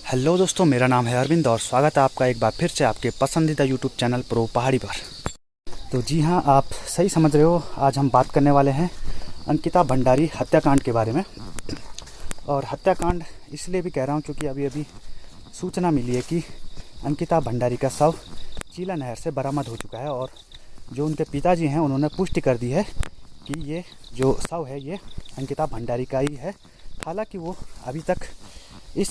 Hello दोस्तों, मेरा नाम है अरविंद और स्वागत है आपका एक बार फिर से आपके पसंदीदा यूट्यूब चैनल प्रो पहाड़ी पर। तो जी हाँ, आप सही समझ रहे हो। आज हम बात करने वाले हैं अंकिता भंडारी हत्याकांड के बारे में। और हत्याकांड इसलिए भी कह रहा हूँ क्योंकि अभी अभी सूचना मिली है कि अंकिता भंडारी का शव चीला नहर से बरामद हो चुका है। और जो उनके पिताजी हैं उन्होंने पुष्टि कर दी है कि ये जो शव है ये अंकिता भंडारी का ही है। हालांकि वो अभी तक इस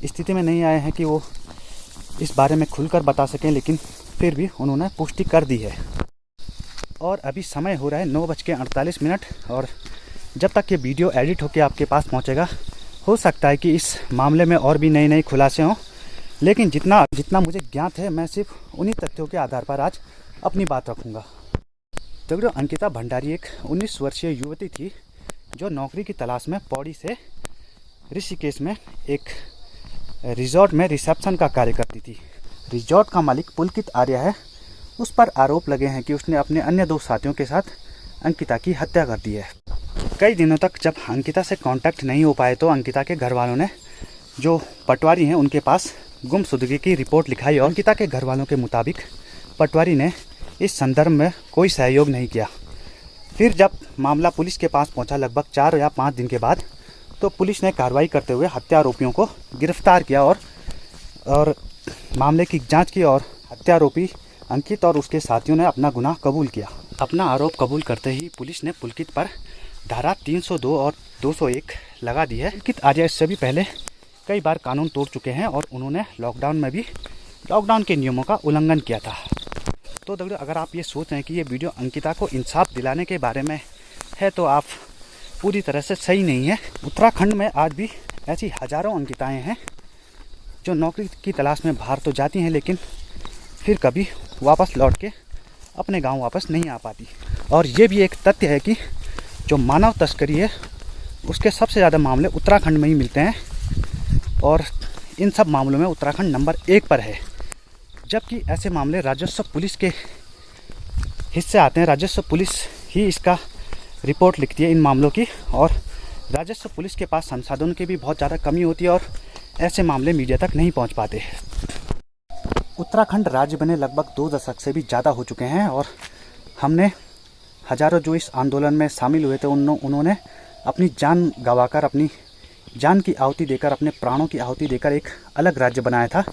स्थिति में नहीं आए हैं कि वो इस बारे में खुलकर बता सकें, लेकिन फिर भी उन्होंने पुष्टि कर दी है। और अभी समय हो रहा है 9:48। और जब तक ये वीडियो एडिट होकर आपके पास पहुंचेगा, हो सकता है कि इस मामले में और भी नए नए खुलासे हों, लेकिन जितना मुझे ज्ञात है मैं सिर्फ उन्हीं तथ्यों के आधार पर आज अपनी बात रखूँगा। तो अंकिता भंडारी एक 19 वर्षीय युवती थी जो नौकरी की तलाश में पौड़ी से ऋषिकेश में एक रिजॉर्ट में रिसेप्शन का कार्य करती थी। रिजॉर्ट का मालिक पुलकित आर्य है। उस पर आरोप लगे हैं कि उसने अपने अन्य 2 साथियों के साथ अंकिता की हत्या कर दी है। कई दिनों तक जब अंकिता से कांटेक्ट नहीं हो पाए तो अंकिता के घर वालों ने जो पटवारी हैं उनके पास गुमशुदगी की रिपोर्ट लिखाई। और अंकिता के घर वालों के मुताबिक पटवारी ने इस संदर्भ में कोई सहयोग नहीं किया। फिर जब मामला पुलिस के पास पहुंचा लगभग 4 या 5 दिन के बाद, तो पुलिस ने कार्रवाई करते हुए हत्या आरोपियों को गिरफ्तार किया और मामले की जांच की। और हत्या आरोपी अंकित और उसके साथियों ने अपना गुनाह कबूल किया। अपना आरोप कबूल करते ही पुलिस ने पुलकित पर धारा 302 और 201 लगा दी है। पुलकित आर्य इससे भी पहले कई बार कानून तोड़ चुके हैं और उन्होंने लॉकडाउन में भी लॉकडाउन के नियमों का उल्लंघन किया था। तो अगर आप ये सोच रहे हैं कि ये वीडियो अंकिता को इंसाफ दिलाने के बारे में है, तो आप पूरी तरह से सही नहीं है। उत्तराखंड में आज भी ऐसी हजारों अंकिताएं हैं जो नौकरी की तलाश में बाहर तो जाती हैं, लेकिन फिर कभी वापस लौट के अपने गांव वापस नहीं आ पाती। और ये भी एक तथ्य है कि जो मानव तस्करी है उसके सबसे ज़्यादा मामले उत्तराखंड में ही मिलते हैं। और इन सब मामलों में उत्तराखंड नंबर 1 पर है। जबकि ऐसे मामले राजस्व पुलिस के हिस्से आते हैं। राजस्व पुलिस ही इसका रिपोर्ट लिखती है इन मामलों की। और राजस्व पुलिस के पास संसाधनों की भी बहुत ज़्यादा कमी होती है और ऐसे मामले मीडिया तक नहीं पहुंच पाते। उत्तराखंड राज्य बने लगभग 2 दशक से भी ज़्यादा हो चुके हैं और हमने हजारों जो इस आंदोलन में शामिल हुए थे उन्होंने अपनी जान गंवाकर, अपनी जान की आहुति देकर, अपने प्राणों की आहुति देकर एक अलग राज्य बनाया था।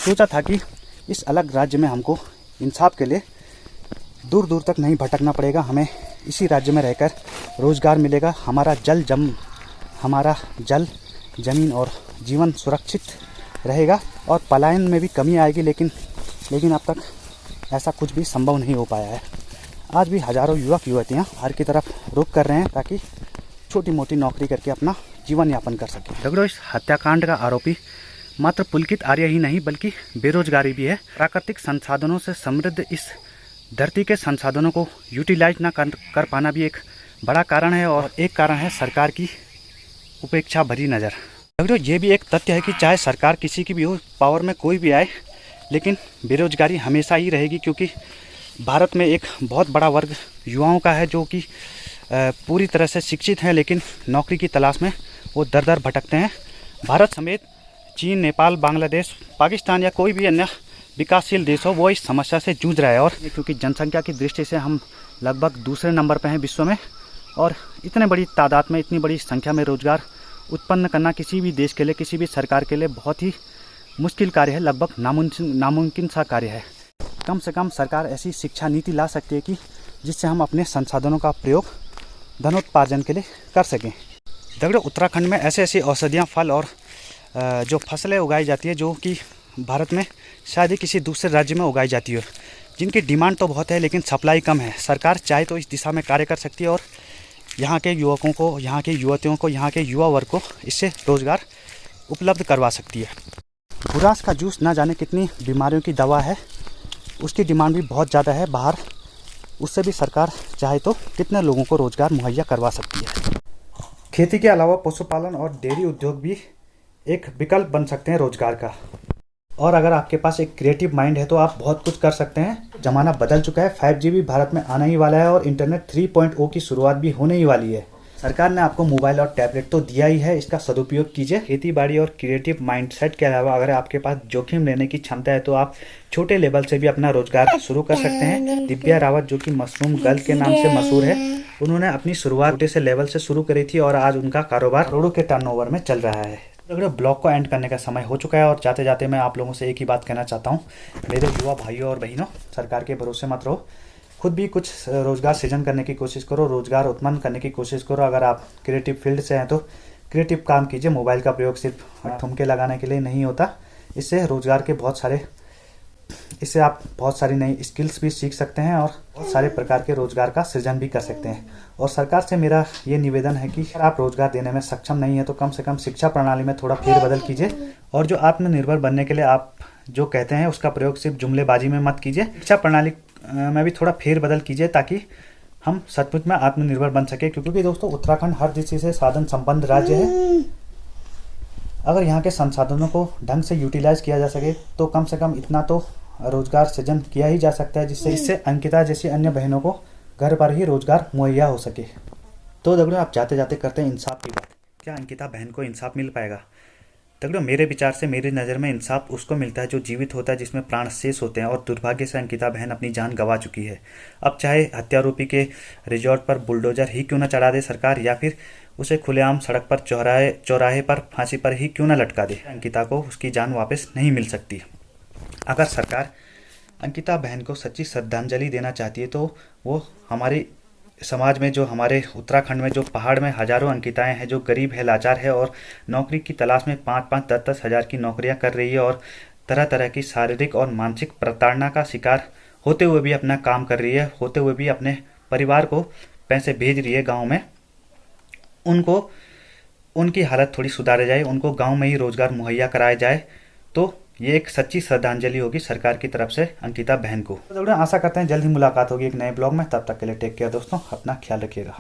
सोचा था कि इस अलग राज्य में हमको इंसाफ के लिए दूर दूर तक नहीं भटकना पड़ेगा, हमें इसी राज्य में रहकर रोज़गार मिलेगा, हमारा जल ज़मीन और जीवन सुरक्षित रहेगा और पलायन में भी कमी आएगी। लेकिन अब तक ऐसा कुछ भी संभव नहीं हो पाया है। आज भी हजारों युवक युवतियाँ बाहर की तरफ रुख कर रहे हैं ताकि छोटी मोटी नौकरी करके अपना जीवन यापन कर सकें। इस हत्याकांड का आरोपी मात्र पुलकित आर्य ही नहीं बल्कि बेरोजगारी भी है। प्राकृतिक संसाधनों से समृद्ध इस धरती के संसाधनों को यूटिलाइज ना कर पाना भी एक बड़ा कारण है। और एक कारण है सरकार की उपेक्षा भरी नज़र। ये भी एक तथ्य है कि चाहे सरकार किसी की भी हो, पावर में कोई भी आए, लेकिन बेरोजगारी हमेशा ही रहेगी। क्योंकि भारत में एक बहुत बड़ा वर्ग युवाओं का है जो कि पूरी तरह से शिक्षित हैं, लेकिन नौकरी की तलाश में वो दर दर भटकते हैं। भारत समेत चीन, नेपाल, बांग्लादेश, पाकिस्तान या कोई भी अन्य विकासशील देश हो, वो इस समस्या से जूझ रहा है। और क्योंकि जनसंख्या की दृष्टि से हम लगभग दूसरे नंबर पर हैं विश्व में, और इतने बड़ी तादाद में, इतनी बड़ी संख्या में रोजगार उत्पन्न करना किसी भी देश के लिए, किसी भी सरकार के लिए बहुत ही मुश्किल कार्य है, लगभग नामुमकिन सा कार्य है। कम से कम सरकार ऐसी शिक्षा नीति ला सकती है कि जिससे हम अपने संसाधनों का प्रयोग धनोत्पादन के लिए कर सकें। उत्तराखंड में ऐसे औषधियाँ, फल और जो फसलें उगाई जाती है जो कि भारत में शायद ही किसी दूसरे राज्य में उगाई जाती है, जिनकी डिमांड तो बहुत है लेकिन सप्लाई कम है। सरकार चाहे तो इस दिशा में कार्य कर सकती है और यहाँ के युवकों को, यहाँ के युवतियों को, यहाँ के युवा वर्ग को इससे रोज़गार उपलब्ध करवा सकती है। बुरांस का जूस ना जाने कितनी बीमारियों की दवा है, उसकी डिमांड भी बहुत ज़्यादा है बाहर। उससे भी सरकार चाहे तो कितने लोगों को रोज़गार मुहैया करवा सकती है। खेती के अलावा पशुपालन और डेयरी उद्योग भी एक विकल्प बन सकते हैं रोज़गार का। और अगर आपके पास एक क्रिएटिव माइंड है तो आप बहुत कुछ कर सकते हैं। ज़माना बदल चुका है, 5G भी भारत में आने ही वाला है और इंटरनेट 3.0 की शुरुआत भी होने ही वाली है। सरकार ने आपको मोबाइल और टैबलेट तो दिया ही है, इसका सदुपयोग कीजिए। खेती बाड़ी और क्रिएटिव माइंडसेट के अलावा अगर आपके पास जोखिम लेने की क्षमता है तो आप छोटे लेवल से भी अपना रोजगार शुरू कर सकते हैं। दिव्या रावत जो कि मशरूम गर्ल के नाम से मशहूर है, उन्होंने अपनी शुरुआत छोटे से लेवल से शुरू करी थी और आज उनका कारोबार करोड़ों के टर्नओवर में चल रहा है। अगर ब्लॉग को एंड करने का समय हो चुका है और जाते जाते मैं आप लोगों से एक ही बात कहना चाहता हूँ, मेरे युवा भाइयों और बहनों, सरकार के भरोसे मत रहो, खुद भी कुछ रोज़गार सृजन करने की कोशिश करो, रोज़गार उत्पन्न करने की कोशिश करो। अगर आप क्रिएटिव फील्ड से हैं तो क्रिएटिव काम कीजिए। मोबाइल का प्रयोग सिर्फ ठुमके लगाने के लिए नहीं होता, इससे रोज़गार के इससे आप बहुत सारी नई स्किल्स भी सीख सकते हैं और बहुत सारे प्रकार के रोज़गार का सृजन भी कर सकते हैं। और सरकार से मेरा ये निवेदन है कि अगर आप रोज़गार देने में सक्षम नहीं है तो कम से कम शिक्षा प्रणाली में थोड़ा फेरबदल कीजिए। और जो आत्मनिर्भर बनने के लिए आप जो कहते हैं उसका प्रयोग सिर्फ जुमलेबाजी में मत कीजिए, शिक्षा प्रणाली में भी थोड़ा फेरबदल कीजिए ताकि हम सचमुच में आत्मनिर्भर बन सके। क्योंकि दोस्तों उत्तराखंड हर दृष्टि से साधन संपन्न राज्य है। अगर यहाँ के संसाधनों को ढंग से यूटिलाइज किया जा सके तो कम से कम इतना तो रोजगार सृजन किया ही जा सकता है, जिससे इससे अंकिता जैसी अन्य बहनों को घर पर ही रोजगार मुहैया हो सके। तो दगड़ों आप जाते जाते करते हैं इंसाफ की बात, क्या अंकिता बहन को इंसाफ मिल पाएगा? दगड़ों मेरे विचार से, मेरी नज़र में इंसाफ उसको मिलता है जो जीवित होता है, जिसमें प्राण शेष होते हैं। और दुर्भाग्य से अंकिता बहन अपनी जान गंवा चुकी है। अब चाहे हत्यारोपी के रिजॉर्ट पर बुलडोजर ही क्यों न चढ़ा दे सरकार, या फिर उसे खुलेआम सड़क पर चौराहे पर फांसी पर ही क्यों न लटका दे, अंकिता को उसकी जान वापस नहीं मिल सकती। अगर सरकार अंकिता बहन को सच्ची श्रद्धांजलि देना चाहती है तो वो हमारी समाज में, जो हमारे उत्तराखंड में जो पहाड़ में हजारों अंकिताएं हैं जो गरीब है, लाचार है और नौकरी की तलाश में 5-5, 10-10 हज़ार की नौकरियां कर रही है और तरह तरह की शारीरिक और मानसिक प्रताड़ना का शिकार होते हुए भी अपना काम कर रही है, होते हुए भी अपने परिवार को पैसे भेज रही है गाँव में, उनकी हालत थोड़ी सुधारे जाए, उनको गाँव में ही रोजगार मुहैया कराया जाए तो ये एक सच्ची श्रद्धांजलि होगी सरकार की तरफ से अंकिता बहन को। तो आशा करते हैं जल्द ही मुलाकात होगी एक नए ब्लॉग में। तब तक के लिए टेक केयर दोस्तों, अपना ख्याल रखिएगा।